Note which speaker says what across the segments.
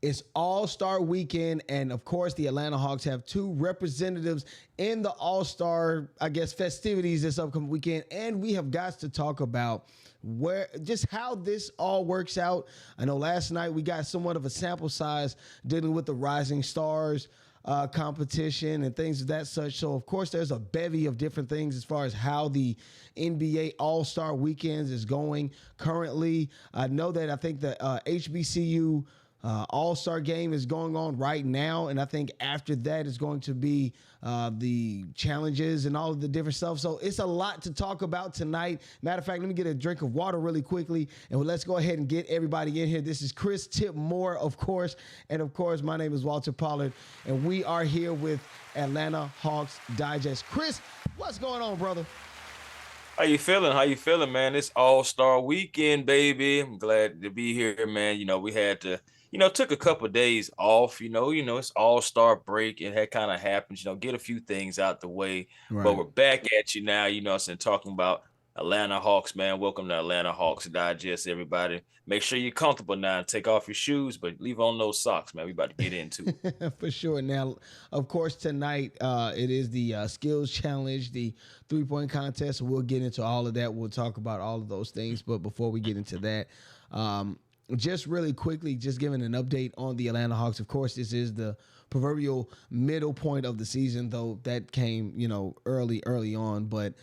Speaker 1: It's All-Star weekend, and of course, the Atlanta Hawks have two representatives in the All-Star, I guess, festivities this upcoming weekend. And we have got to talk about just how this all works out. I know last night we got somewhat of a sample size dealing with the Rising Stars competition and things of that such. So, of course, there's a bevy of different things as far as how the NBA All-Star weekends is going currently. I know that I think the HBCU All-Star game is going on right now, and I think after that is going to be the challenges and all of the different stuff. So it's a lot to talk about tonight. Matter of fact, let me get a drink of water really quickly, and let's go ahead and get everybody in here. This is Chris Tip Moore, of course, and of course, my name is Walter Pollard, and we are here with Atlanta Hawks Digest. Chris, what's going on, brother?
Speaker 2: How you feeling? How you feeling, man? It's All-Star weekend, baby. I'm glad to be here, man. We had to, took a couple of days off, it's All-Star break. It had kind of happened, get a few things out the way.
Speaker 1: Right.
Speaker 2: But we're back at you now, talking about Atlanta Hawks, man. Welcome to Atlanta Hawks Digest, everybody. Make sure you're comfortable now and take off your shoes, but leave on those socks, man. We about to get into it.
Speaker 1: For sure. Now, of course, tonight it is the skills challenge, the three-point contest. So we'll get into all of that. We'll talk about all of those things. But before we get into that, just really quickly, just giving an update on the Atlanta Hawks. Of course, this is the proverbial middle point of the season, though that came, early on. But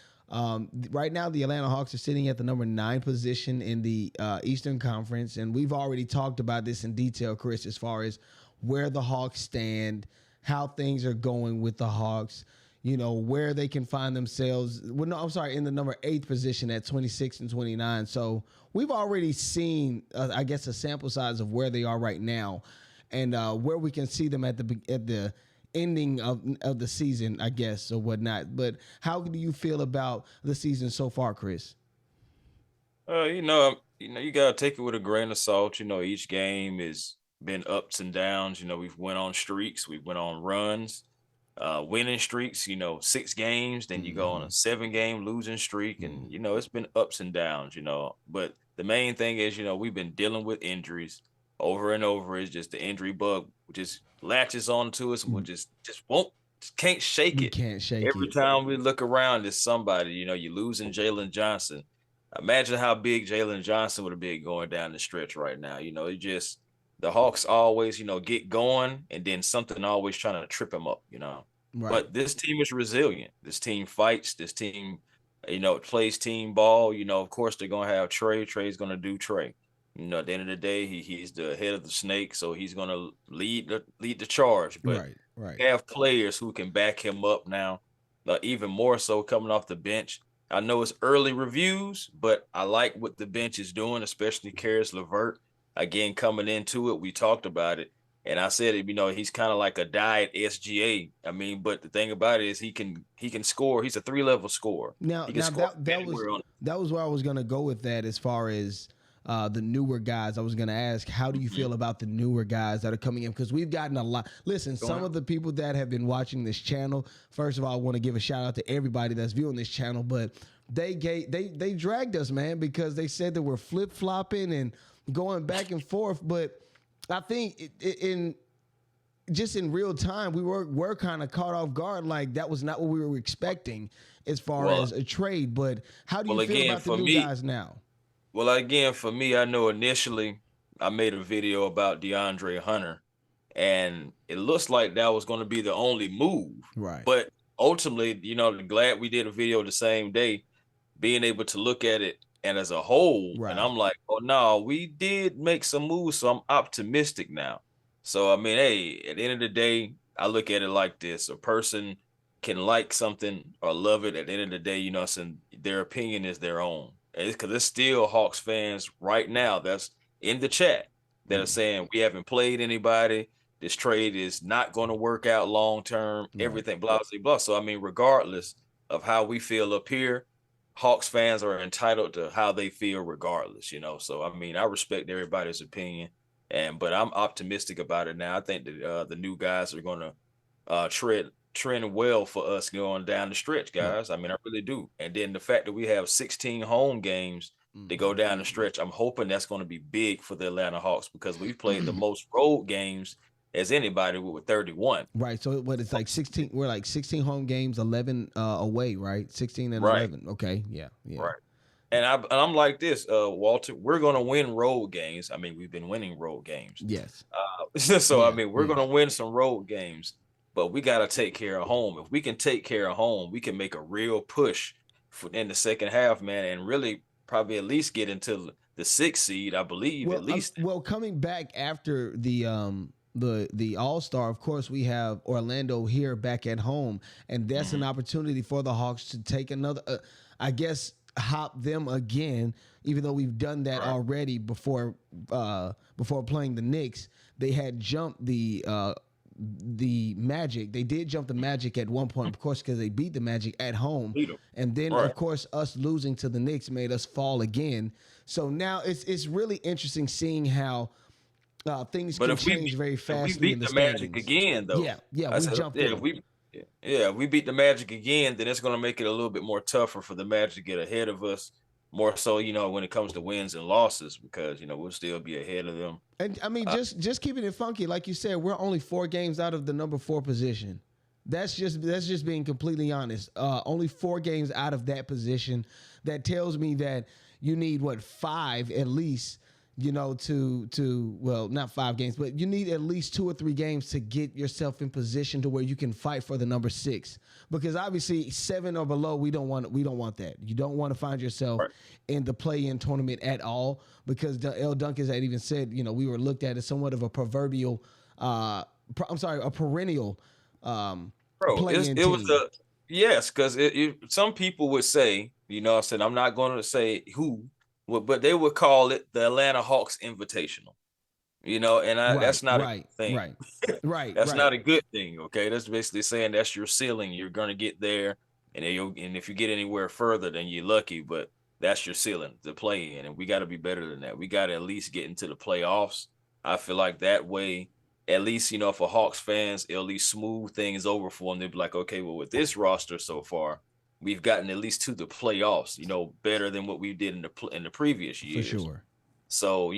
Speaker 1: right now, the Atlanta Hawks are sitting at the number 9 position in the Eastern Conference, and we've already talked about this in detail, Chris, as far as where the Hawks stand, how things are going with the Hawks, where they can find themselves. Well, no, I'm sorry, in the number 8 position at 26 and 29. So we've already seen, I guess, a sample size of where they are right now, and where we can see them at the ending of the season, I guess, or whatnot. But how do you feel about the season so far, Chris?
Speaker 2: You gotta take it with a grain of salt. Each game has been ups and downs. We've went on streaks, we went on runs, winning streaks. 6 games, then you go on a 7-game losing streak, and it's been ups and downs. But the main thing is, we've been dealing with injuries over and over. Is just the injury bug, which just latches on to us, and we just can't shake it.
Speaker 1: Can't shake it.
Speaker 2: Every time we look around, there's somebody. You're losing Jalen Johnson. Imagine how big Jalen Johnson would have been going down the stretch right now. It just the Hawks always, get going, and then something always trying to trip him up.
Speaker 1: Right.
Speaker 2: But this team is resilient. This team fights. This team, plays team ball. Of course they're gonna have Trae. Trae's gonna do Trae. At the end of the day, he's the head of the snake, so he's gonna lead the charge. But
Speaker 1: right.
Speaker 2: have players who can back him up now, even more so coming off the bench. I know it's early reviews, but I like what the bench is doing, especially Caris LeVert. Again, coming into it, we talked about it, and I said it. He's kind of like a diet SGA. But the thing about it is he can score. He's a 3-level scorer.
Speaker 1: Now that was where I was gonna go with that as far as the newer guys. I was going to ask, how do you feel about the newer guys that are coming in? Because we've gotten a lot. Listen, some of the people that have been watching this channel, first of all, I want to give a shout out to everybody that's viewing this channel, but they dragged us, man, because they said that we're flip-flopping and going back and forth. But I think in real time, we were kind of caught off guard. Like, that was not what we were expecting as far as a trade. But how do you feel about the new guys now?
Speaker 2: Well, again, for me, I know initially I made a video about DeAndre Hunter, and it looks like that was going to be the only move.
Speaker 1: Right.
Speaker 2: But ultimately, glad we did a video the same day, being able to look at it and as a whole.
Speaker 1: Right.
Speaker 2: And I'm like, oh, no, we did make some moves, so I'm optimistic now. So, hey, at the end of the day, I look at it like this. A person can like something or love it. At the end of the day, their opinion is their own. Because there's still Hawks fans right now that's in the chat that are saying we haven't played anybody. This trade is not going to work out long term. Everything, blah, blah, blah. So, regardless of how we feel up here, Hawks fans are entitled to how they feel regardless, So, I respect everybody's opinion, but I'm optimistic about it now. I think that the new guys are going to trend well for us going down the stretch, guys. I really do. And then the fact that we have 16 home games to go down the stretch. I'm hoping that's going to be big for the Atlanta Hawks because we've played the most road games as anybody with 31.
Speaker 1: Right. So what it's like 16. We're like 16 home games, 11 away, right? 16 and
Speaker 2: Right.
Speaker 1: 11. Okay. Yeah. Yeah.
Speaker 2: Right. And I'm like this, Walter. We're gonna win road games. I mean, we've been winning road games.
Speaker 1: Yes.
Speaker 2: So
Speaker 1: Yeah,
Speaker 2: I mean, we're
Speaker 1: yeah.
Speaker 2: gonna win some road games, but we gotta take care of home. If we can take care of home, we can make a real push in the second half, man, and really probably at least get into the 6th seed. I believe
Speaker 1: Well,
Speaker 2: at least.
Speaker 1: well, coming back after the All-Star, of course, we have Orlando here back at home, and that's an opportunity for the Hawks to take another, I guess, hop them again. Even though we've done that already before playing the Knicks, they had jumped the Magic. They did jump the Magic at one point, of course, because they beat the Magic at home, and then of course us losing to the Knicks made us fall again. So now it's really interesting seeing how things can change very fast.
Speaker 2: If we beat the Magic again, though.
Speaker 1: Yeah, we jumped in.
Speaker 2: If we beat the Magic again, then it's going to make it a little bit more tougher for the Magic to get ahead of us. More so, when it comes to wins and losses, because we'll still be ahead of them.
Speaker 1: And I mean, just keeping it funky, like you said, we're only 4 games out of the number 4 position. That's just being completely honest. Only 4 games out of that position. That tells me that you need 5 at least. Well, not 5 games, but you need at least 2 or 3 games to get yourself in position to where you can fight for the number 6. Because obviously 7 or below, we don't want that. You don't want to find yourself in the play-in tournament at all. Because L. Dunkins had even said, we were looked at as somewhat of a proverbial, a perennial play-in team.
Speaker 2: Yes, because some people would say, I said I'm not going to say who. But they would call it the Atlanta Hawks Invitational, that's not a good thing.
Speaker 1: Right.
Speaker 2: That's not a good thing. Okay, that's basically saying that's your ceiling. You're gonna get there, and if you get anywhere further, then you're lucky. But that's your ceiling to play in, and we got to be better than that. We got to at least get into the playoffs. I feel like that way, at least for Hawks fans, it'll at least smooth things over for them. They'll be like, okay, well, with this roster so far, we've gotten at least to the playoffs, better than what we did in the previous years.
Speaker 1: For sure.
Speaker 2: So,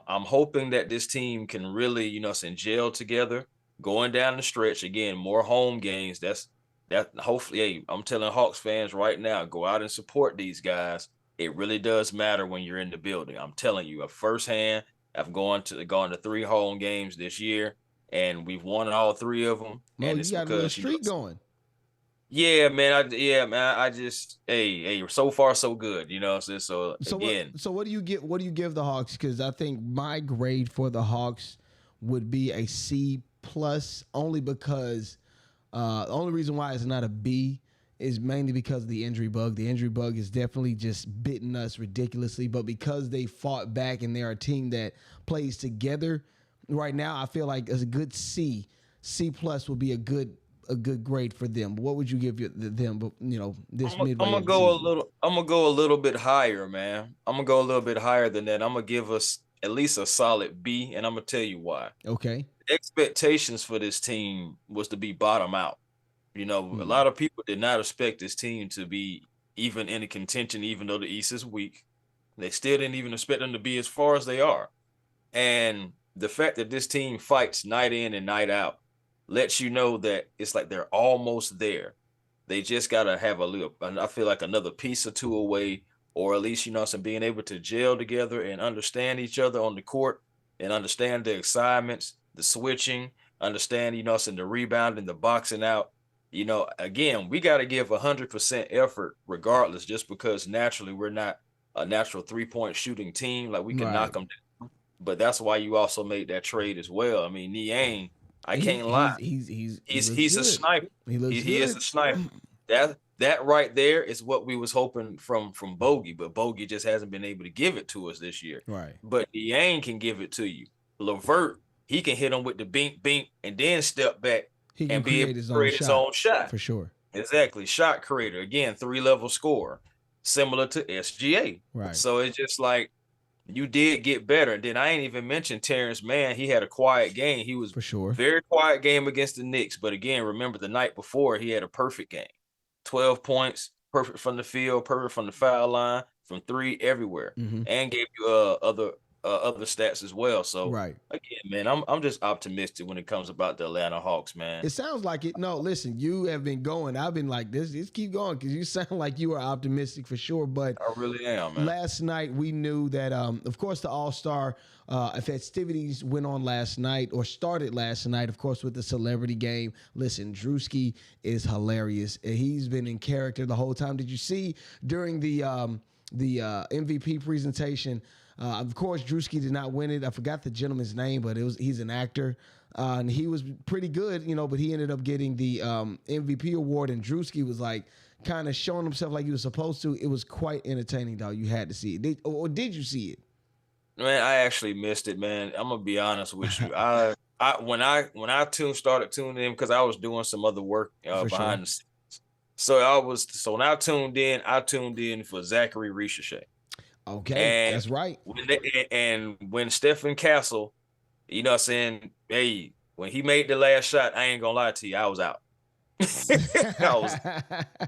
Speaker 2: I'm hoping that this team can really, gel together, going down the stretch. Again, more home games. That hopefully, hey, I'm telling Hawks fans right now, go out and support these guys. It really does matter when you're in the building. I'm telling you, firsthand, I've gone to 3 home games this year, and we've won all 3 of them.
Speaker 1: Well,
Speaker 2: and
Speaker 1: you got a little streak going.
Speaker 2: Yeah, man. I just, hey, so far so good, So again,
Speaker 1: so what do you get? What do you give the Hawks? Because I think my grade for the Hawks would be a C+, only because the only reason why it's not a B is mainly because of the injury bug. The injury bug is definitely just bitten us ridiculously, but because they fought back and they're a team that plays together right now, I feel like as a good C+ would be a good grade for them. What would you give them? This midway.
Speaker 2: I'm gonna go a little bit higher, man. I'm gonna go a little bit higher than that. I'm gonna give us at least a solid B, and I'm gonna tell you why.
Speaker 1: Okay.
Speaker 2: Expectations for this team was to be bottom out. A lot of people did not expect this team to be even in a contention, even though the East is weak. They still didn't even expect them to be as far as they are. And the fact that this team fights night in and night out lets you know that it's like they're almost there. They just got to have I feel like another piece or 2 away, or at least, some being able to gel together and understand each other on the court and understand the assignments, the switching, understand, some the rebounding, the boxing out. Again, we got to give 100% effort regardless, just because naturally we're not a natural 3-point shooting team. Like we can knock them down. But that's why you also made that trade as well. I mean, Niang, I can't lie. He's a sniper. He is a sniper. That right there is what we was hoping from Bogey, but Bogey just hasn't been able to give it to us this year.
Speaker 1: Right.
Speaker 2: But Niang can give it to you. LeVert, he can hit him with the bink, and then step back and be able to create his own shot.
Speaker 1: For sure.
Speaker 2: Exactly. Shot creator. Again, 3-level scorer, similar to SGA.
Speaker 1: Right.
Speaker 2: So it's just like, you did get better. And then I ain't even mentioned Terrence Mann. He had a quiet game. He was
Speaker 1: for sure
Speaker 2: very quiet game against the Knicks. But again, remember the night before, he had a perfect game. 12 points, perfect from the field, perfect from the foul line. from three everywhere,
Speaker 1: Mm-hmm.
Speaker 2: and gave you other stats as well. So
Speaker 1: Right.
Speaker 2: again, man, I'm just optimistic when it comes about the Atlanta Hawks, man.
Speaker 1: It sounds like it. No, listen, you have been going. I've been like this. Just keep going because you sound like you are optimistic for sure. But
Speaker 2: I really am, man.
Speaker 1: last night we knew that, of course, the All-Star festivities went on last night or started last night, of course, with the celebrity game. Listen, Drewski is hilarious. He's been in character the whole time. Did you see during the MVP presentation? Of course, Drewski did not win it. I forgot the gentleman's name, but he's an actor. And he was pretty good, but he ended up getting the MVP award, and Drewski was like kind of showing himself like he was supposed to. It was quite entertaining, dog. You had to see it. Did you see it?
Speaker 2: Man, I actually missed it, man. I'm gonna be honest with you. When I started tuning in because I was doing some other work behind the scenes. So when I tuned in for Zaccharie Risacher.
Speaker 1: Okay,
Speaker 2: And
Speaker 1: that's right.
Speaker 2: When Stephen Castle, you know what I'm saying, hey, when he made the last shot, I ain't gonna lie to you, I was out.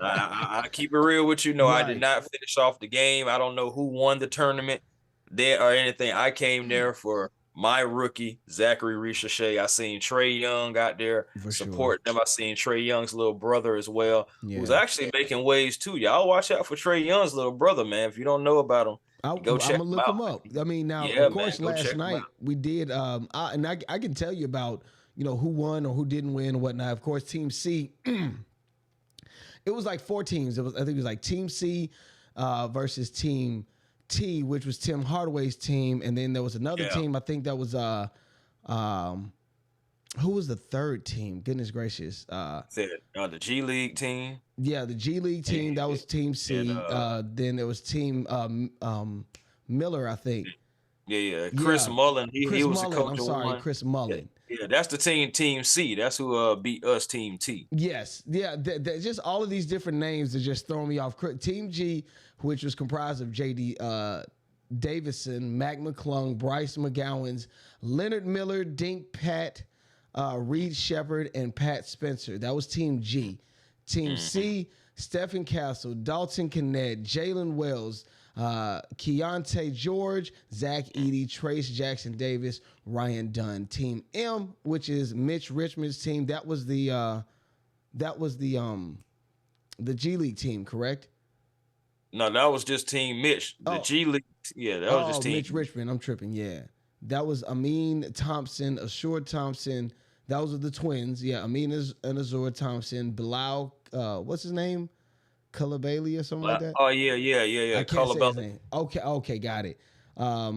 Speaker 2: I keep it real with you. No,
Speaker 1: Right.
Speaker 2: I did not finish off the game. I don't know who won the tournament there or anything. I came there for my rookie, Zaccharie Risacher. I seen Trae Young out there supporting them. I seen Trae Young's little brother as well, who's actually making waves too. Y'all watch out for Trae Young's little brother, man. If you don't know about him, go check him out.
Speaker 1: I'm gonna look him up. I mean, now,
Speaker 2: yeah,
Speaker 1: of course,
Speaker 2: man,
Speaker 1: last night we did, I can tell you about, who won or who didn't win and whatnot. Of course, Team C, it was like 4 teams. I think it was like Team C versus Team T, which was Tim Hardaway's team, and then there was another team. I think that was who was the third team? Goodness gracious,
Speaker 2: the G League team.
Speaker 1: Yeah, the G League team. That was Team C. Then there was Team Miller, I think.
Speaker 2: Yeah. Chris Mullen. He was
Speaker 1: Mullen,
Speaker 2: the coach.
Speaker 1: I'm sorry, Chris Mullen.
Speaker 2: Yeah, that's the Team C. That's who beat us, Team T.
Speaker 1: Yes, yeah. Just all of these different names that just throwing me off. Team G, which was comprised of J.D. Davison, Mac McClung, Bryce McGowans, Leonard Miller, Dink Pat, Reed Shepard, and Pat Spencer. That was Team G. Team C, Stephen Castle, Dalton Connett, Jalen Wells, Keontae George, Zach Edey, Trace Jackson Davis, Ryan Dunn. Team M, which is Mitch Richmond's team, that was the G League team, correct?
Speaker 2: No, that was just Team Mitch. The G League, that was just Team
Speaker 1: Mitch Richmond. I'm tripping. Yeah, that was Amin Thompson, Ashur Thompson. That was the twins. Yeah, Amin and Azur Thompson. Bilal, what's his name? Culabali or something like that.
Speaker 2: Oh yeah.
Speaker 1: I can't say his name. Okay, got it.
Speaker 2: I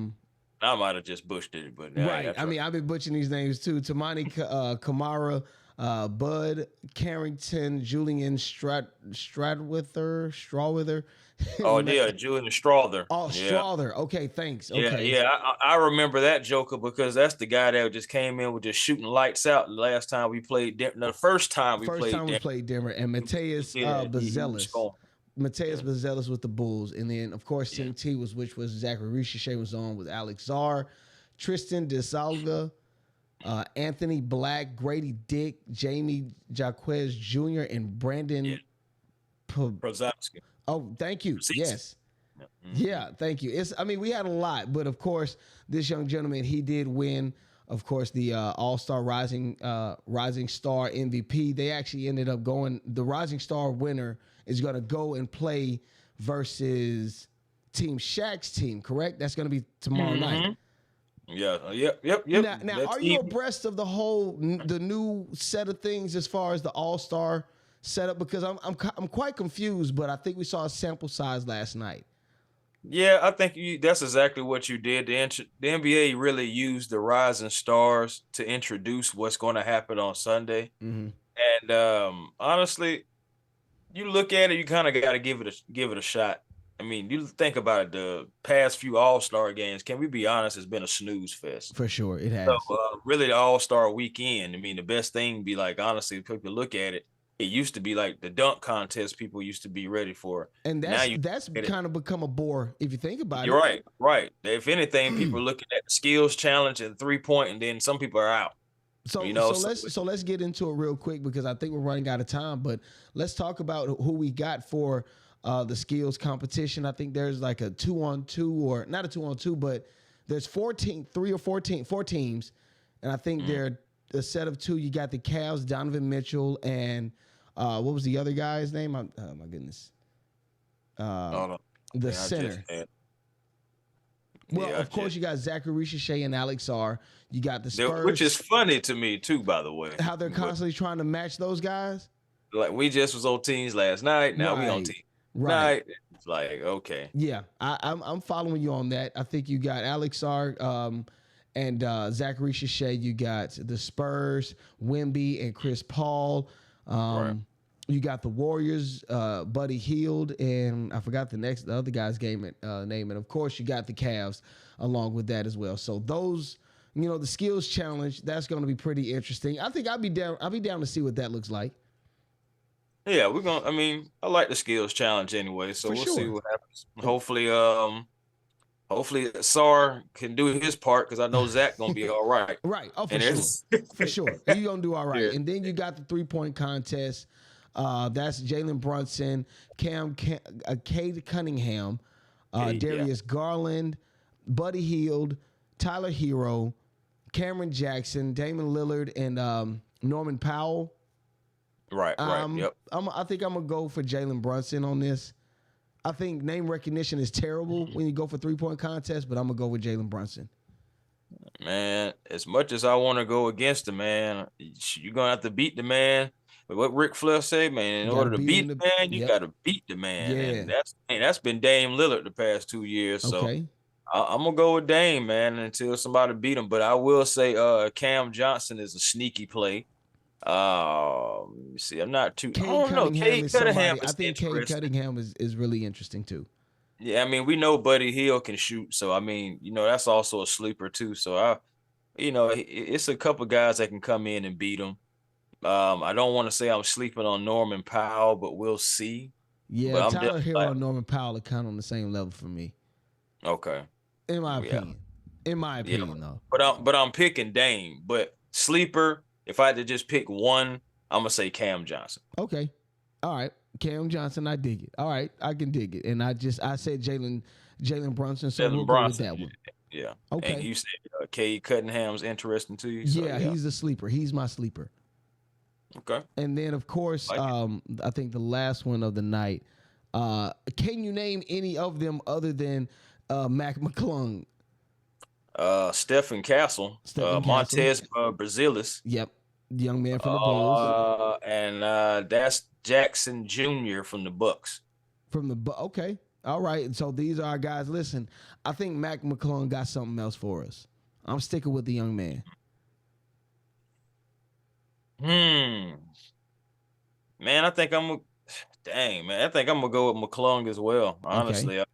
Speaker 2: might have just butchered it, but
Speaker 1: right. I mean, I've been butchering these names too. Tamani Kamara, Bud Carrington, Julian Strawwither.
Speaker 2: Oh yeah, Julian Strawther.
Speaker 1: Oh, Strawther. Okay, thanks. Okay.
Speaker 2: Yeah. I remember that Joker because that's the guy that just came in with just shooting lights out. The last time we played, the first time we played Denver,
Speaker 1: and Mateus Bazelis. Mateus Bazelis with the Bulls, and then of course Team T which was Zaccharie Risacher was on with Alex Czar, Tristan DeSalva, Anthony Black, Grady Dick, Jamie Jaquez Jr., and Brandon
Speaker 2: Prozapski.
Speaker 1: Oh, thank you. Yes. Yeah, thank you. We had a lot, but of course, this young gentleman, he did win, of course, the All-Star Rising Star MVP. They actually ended up going, the Rising Star winner is going to go and play versus Team Shaq's team, correct? That's going to be tomorrow night.
Speaker 2: Yeah. Yep.
Speaker 1: Now are you abreast of the new set of things as far as the All-Star setup? Because I'm quite confused, but I think we saw a sample size last night.
Speaker 2: Yeah, I think that's exactly what you did. The NBA really used the Rising Stars to introduce what's going to happen on Sunday.
Speaker 1: Mm-hmm.
Speaker 2: And honestly, you look at it, you kind of got to give it a shot. I mean, you think about it, the past few All-Star games, can we be honest, it's been a snooze fest.
Speaker 1: For sure, it has.
Speaker 2: So really the All-Star weekend, I mean, the best thing be like, honestly, people look at it, it used to be like the dunk contest people used to be ready for.
Speaker 1: And that's kind of become a bore if you think about it.
Speaker 2: You're right. If anything, people are looking at the skills challenge and 3-point, and then some people are out.
Speaker 1: So let's get into it real quick because I think we're running out of time. But let's talk about who we got for the skills competition. I think there's like a 2-on-2 or not a 2-on-2, but there's 4 teams, and I think they're a set of 2. You got the Cavs, Donovan Mitchell, and what was the other guy's name? Oh my goodness, the center. Well, of course, you got Zaccharie Risacher and Allstar. You got the Spurs,
Speaker 2: which is funny to me too, by the way.
Speaker 1: How they're constantly trying to match those guys.
Speaker 2: Like we just was on teams last night. Now we on team night. It's like, okay,
Speaker 1: yeah, I'm following you on that. I think you got Allstar and Zaccharie Risacher. You got the Spurs, Wemby and Chris Paul. You got the Warriors, Buddy Hield, and I forgot the other guy's name. And of course, you got the Cavs along with that as well. So those, the skills challenge, that's going to be pretty interesting. I think I'll be down to see what that looks like.
Speaker 2: Yeah, I like the skills challenge anyway. So we'll see what happens. Hopefully Sar can do his part because I know Zach gonna be all right.
Speaker 1: Right. Oh, for sure. He's gonna do all right. Yeah. And then you got the 3-point contest. That's Jalen Brunson, Cade Cunningham, Darius Garland, Buddy Hield, Tyler Hero, Cameron Jackson, Damian Lillard, and Norman Powell.
Speaker 2: Right. Yep.
Speaker 1: I think I'm gonna go for Jalen Brunson on this. I think name recognition is terrible when you go for 3-point contest, but I'm gonna go with Jalen Brunson.
Speaker 2: Man, as much as I want to go against the man, you're gonna have to beat the man. But what Ric Flair say, man, in order to beat the man, you got to beat the man. Yeah. And that's been Dame Lillard the past 2 years. So I'm gonna go with Dame, man, until somebody beat him. But I will say, Cam Johnson is a sneaky play. Let me see. I'm not too.
Speaker 1: Cade Cunningham. I think Cade Cunningham is really interesting too.
Speaker 2: Yeah, we know Buddy Hield can shoot, so that's also a sleeper too. So it's a couple guys that can come in and beat him. I don't want to say I'm sleeping on Norman Powell, but we'll see.
Speaker 1: Yeah, Tyler Hero and Norman Powell are kind of on the same level for me.
Speaker 2: Okay.
Speaker 1: In my opinion. Though.
Speaker 2: But I'm picking Dame. But sleeper, if I had to just pick one, I'm gonna say Cam Johnson.
Speaker 1: Okay. All right. Cam Johnson, I dig it. All right, I can dig it. And I said Jalen Brunson, so we'll go with that one.
Speaker 2: Yeah.
Speaker 1: Okay.
Speaker 2: And you said Cade Cunningham's interesting to you.
Speaker 1: So, yeah, he's a sleeper. He's my sleeper.
Speaker 2: Okay.
Speaker 1: And then, of course, I think the last one of the night. Can you name any of them other than Mac McClung?
Speaker 2: Stephen Castle, Montez Brazilis.
Speaker 1: Yep, the young man from the Bulls.
Speaker 2: And that's Jackson Jr. from the Bucks.
Speaker 1: Okay, all right. So these are our guys. Listen, I think Mac McClung got something else for us. I'm sticking with the young man.
Speaker 2: Man, I think I'm gonna go with McClung as well. Honestly, okay.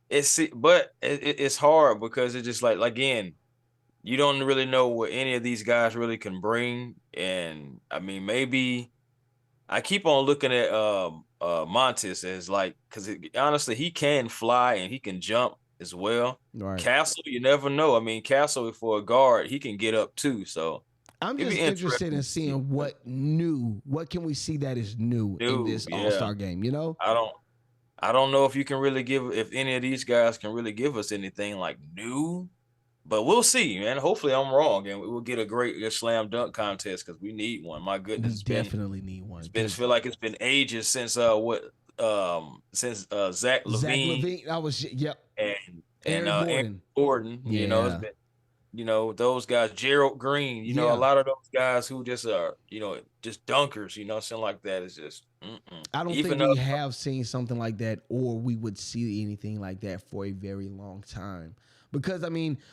Speaker 2: It's hard because it's just like again, you don't really know what any of these guys really can bring, and maybe I keep on looking at Montes as like because honestly he can fly and he can jump as well.
Speaker 1: Right.
Speaker 2: Castle, you never know. Castle for a guard, he can get up too. So.
Speaker 1: I'm just interested in seeing what can we see that is new in this All-Star game,
Speaker 2: I don't know if if any of these guys can really give us anything like new, but we'll see, man. Hopefully I'm wrong and we'll get a great slam dunk contest because we need one. My goodness.
Speaker 1: We definitely need one.
Speaker 2: I feel like it's been ages since Zach LaVine.
Speaker 1: Zach LaVine,
Speaker 2: And
Speaker 1: Aaron
Speaker 2: Gordon, it's been those guys, Gerald Green, a lot of those guys who just are, just dunkers, something like that is just.
Speaker 1: I don't think we have seen something like that, or we would see anything like that for a very long time. Because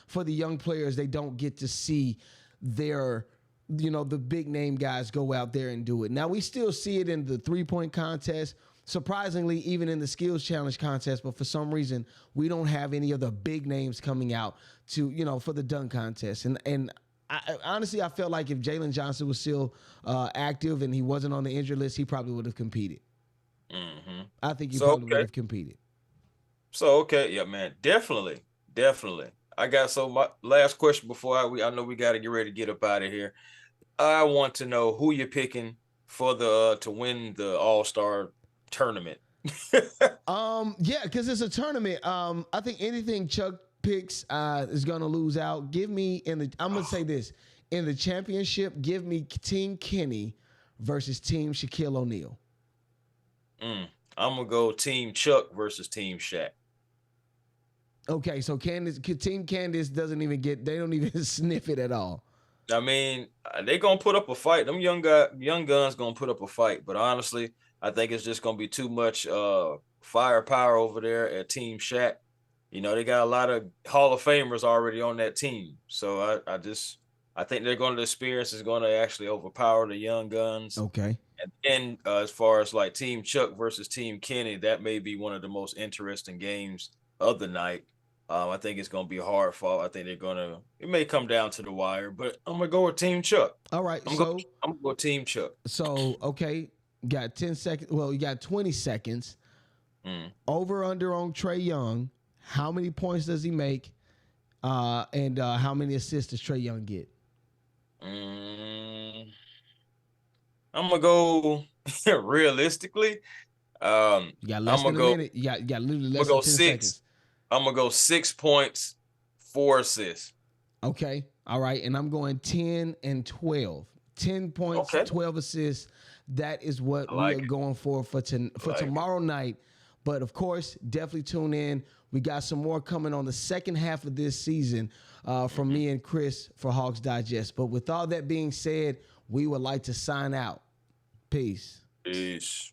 Speaker 1: for the young players, they don't get to see their, the big name guys go out there and do it. Now we still see it in the 3-point contest. Surprisingly, even in the skills challenge contest, but for some reason, we don't have any of the big names coming out to, for the dunk contest. And honestly, I felt like if Jalen Johnson was still active and he wasn't on the injured list, he probably would have competed.
Speaker 2: Mm-hmm.
Speaker 1: I think he probably would have competed.
Speaker 2: So, okay. Yeah, man. Definitely. I got my last question before I know we got to get ready to get up out of here. I want to know who you're picking for to win the All-Star tournament.
Speaker 1: Yeah, because it's a tournament. I think anything Chuck picks is gonna lose out. Give me I'm gonna say this in the championship. Give me Team Kenny versus Team Shaquille O'Neal.
Speaker 2: I'm gonna go Team Chuck versus Team Shaq.
Speaker 1: Okay, so Team Candace doesn't even they don't even sniff it at all.
Speaker 2: I mean, they gonna put up a fight. Them young guns gonna put up a fight. But honestly, I think it's just gonna be too much firepower over there at Team Shaq. You know, they got a lot of Hall of Famers already on that team. So I think they're going to experience is going to actually overpower the young guns.
Speaker 1: Okay.
Speaker 2: And then as far as like Team Chuck versus Team Kenny, that may be one of the most interesting games of the night. I think it's going to be hard fought. I think it may come down to the wire, but I'm going to go with Team Chuck.
Speaker 1: All right.
Speaker 2: I'm going to go Team Chuck.
Speaker 1: So, okay. Got 10 seconds. Well, you got 20 seconds. Over under on Trae Young. How many points does he make? And how many assists does Trae Young get?
Speaker 2: I'm gonna go realistically.
Speaker 1: You got less than a minute. You got literally less than 10 seconds.
Speaker 2: I'm gonna go 6 points, 4 assists.
Speaker 1: Okay. All right. And I'm going 10 and 12. 10 points, 12 assists. That is what we are going for tomorrow night. But of course, definitely tune in. We got some more coming on the second half of this season from me and Chris for Hawks Digest. But with all that being said, we would like to sign out. Peace.
Speaker 2: Peace.